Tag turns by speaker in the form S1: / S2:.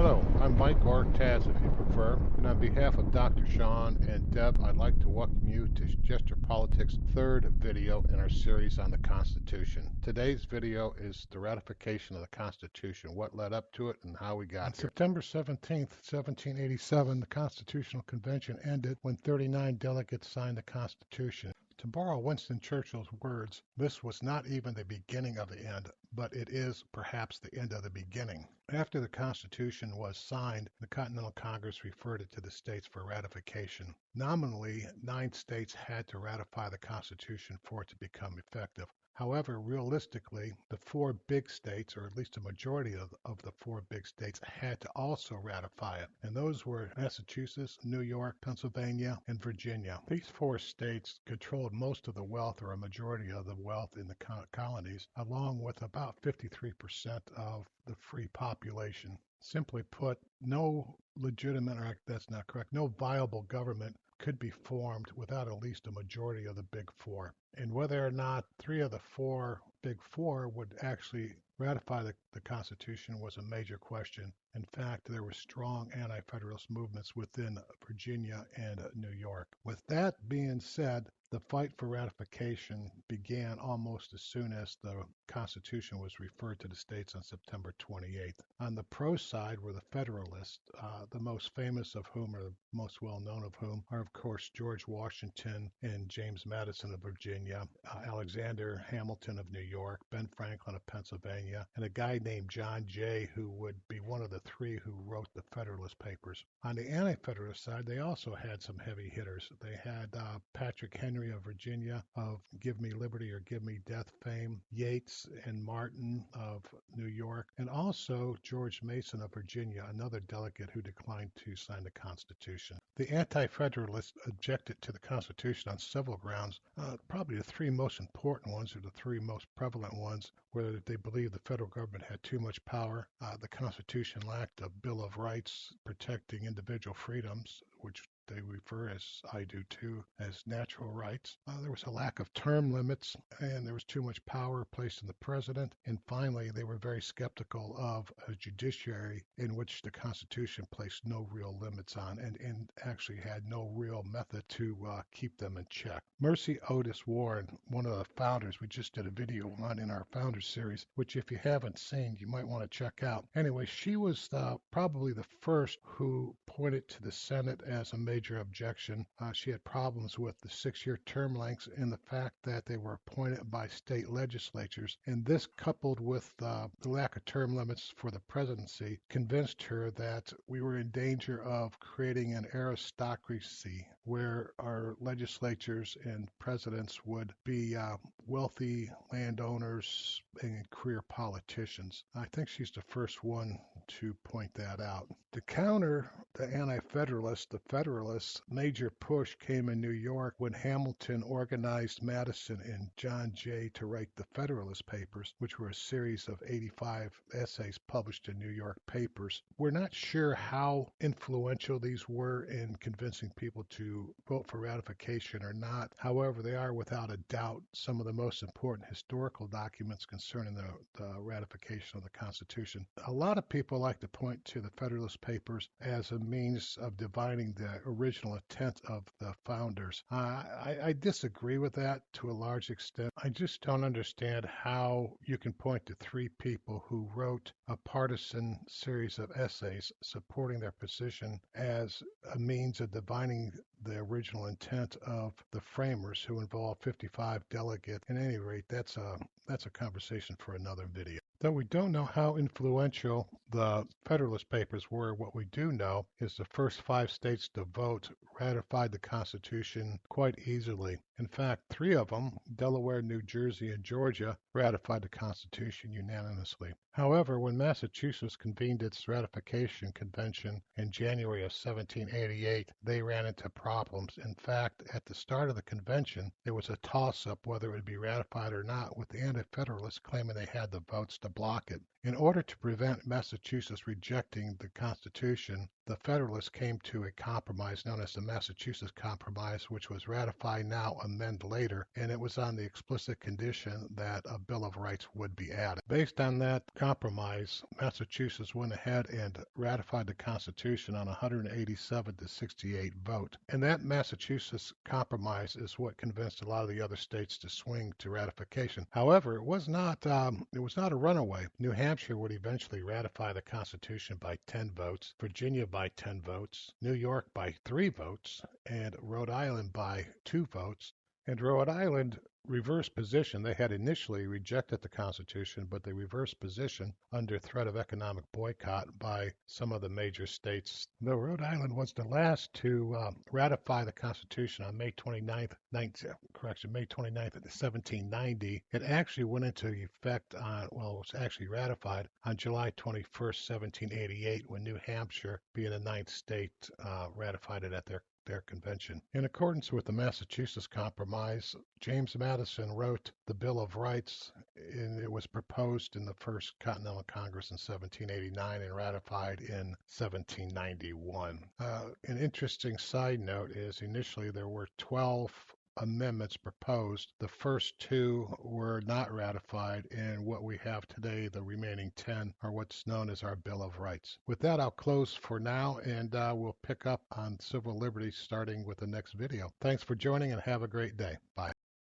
S1: Hello, I'm Mike, or Taz if you prefer, and on behalf of Dr. Sean and Deb, I'd like to welcome you to Jester Politics' third video in our series on the Constitution. Today's video is the ratification of the Constitution, what led up to it, and how we got here. On September 17th, 1787, the Constitutional Convention ended when 39 delegates signed the Constitution. To borrow Winston Churchill's words, this was not even the beginning of the end, but it is perhaps the end of the beginning. After the Constitution was signed, the Continental Congress referred it to the states for ratification. Nominally, 9 states had to ratify the Constitution for it to become effective. However, realistically, the 4 big states, or at least a majority of the 4 big states, had to also ratify it. And those were Massachusetts, New York, Pennsylvania, and Virginia. These 4 states controlled most of the wealth, or a majority of the wealth in the colonies, along with about 53% of the free population. Simply put, no legitimate, or that's not correct, no viable government could be formed without at least a majority of the big 4. And whether or not 3 of the 4 big 4 would actually ratify the Constitution was a major question. In fact, there were strong anti-federalist movements within Virginia and New York. With that being said, the fight for ratification began almost as soon as the Constitution was referred to the states on September 28th. On the pro side were the Federalists, the most famous of whom, or the most well-known of whom, are of course George Washington and James Madison of Virginia, Alexander Hamilton of New York, Ben Franklin of Pennsylvania, and a guy named John Jay, who would be one of the 3 who wrote the Federalist Papers. On the anti-Federalist side, they also had some heavy hitters. They had Patrick Henry of Virginia of Give Me Liberty or Give Me Death fame, Yates and Martin of New York, and also George Mason of Virginia, another delegate who declined to sign the Constitution. The Anti-Federalists objected to the Constitution on several grounds. Probably the 3 most important ones, or the 3 most prevalent ones, were they believed the federal government had too much power, the Constitution lacked a Bill of Rights protecting individual freedoms, which they refer, as I do too, as natural rights. There was a lack of term limits, and there was too much power placed in the president. And finally, they were very skeptical of a judiciary in which the Constitution placed no real limits on, and actually had no real method to keep them in check. Mercy Otis Warren, one of the founders, we just did a video on in our Founders series, which if you haven't seen, you might want to check out. Anyway, she was probably the first who pointed to the Senate as a major objection. She had problems with the 6-year term lengths and the fact that they were appointed by state legislatures. And this, coupled with the lack of term limits for the presidency, convinced her that we were in danger of creating an aristocracy where our legislatures and presidents would be wealthy landowners and career politicians. I think she's the first one to point that out. To counter the anti-federalists, the Federalists' major push came in New York when Hamilton organized Madison and John Jay to write the Federalist Papers, which were a series of 85 essays published in New York papers. We're not sure how influential these were in convincing people to vote for ratification or not. However, they are without a doubt some of the most important historical documents concerning the ratification of the Constitution. A lot of people like to point to the Federalist Papers as a means of divining the original intent of the founders. I disagree with that to a large extent. I just don't understand how you can point to 3 people who wrote a partisan series of essays supporting their position as a means of divining the original intent of the framers, who involved 55 delegates. At any rate, that's a conversation for another video. Though we don't know how influential the Federalist Papers were, what we do know is the first 5 states to vote ratified the Constitution quite easily. In fact, 3 of them, Delaware, New Jersey, and Georgia, ratified the Constitution unanimously. However, when Massachusetts convened its ratification convention in January of 1788, they ran into problems. In fact, at the start of the convention, there was a toss-up whether it would be ratified or not, with the anti-federalists claiming they had the votes to block it. In order to prevent Massachusetts rejecting the Constitution, the Federalists came to a compromise known as the Massachusetts Compromise, which was ratified now, amend later, and it was on the explicit condition that a Bill of Rights would be added. Based on that compromise, Massachusetts went ahead and ratified the Constitution on 187 to 68 vote. And that Massachusetts compromise is what convinced a lot of the other states to swing to ratification. However, it was not a runaway. New Hampshire would eventually ratify the Constitution by 10 votes, Virginia by 10 votes, New York by 3 votes, and Rhode Island by 2 votes. And Rhode Island reversed position. They had initially rejected the Constitution, but they reversed position under threat of economic boycott by some of the major states. Though Rhode Island was the last to ratify the Constitution on May 29th, 1790, it actually went into effect it was actually ratified on July 21st, 1788, when New Hampshire, being the ninth state, ratified it at their convention. In accordance with the Massachusetts Compromise, James Madison wrote the Bill of Rights, and it was proposed in the First Continental Congress in 1789 and ratified in 1791. An interesting side note is initially there were 12 amendments proposed. The first 2 were not ratified, and what we have today, the remaining 10, are what's known as our Bill of Rights. With that, I'll close for now, and we'll pick up on civil liberties starting with the next video. Thanks for joining, and have a great day. Bye.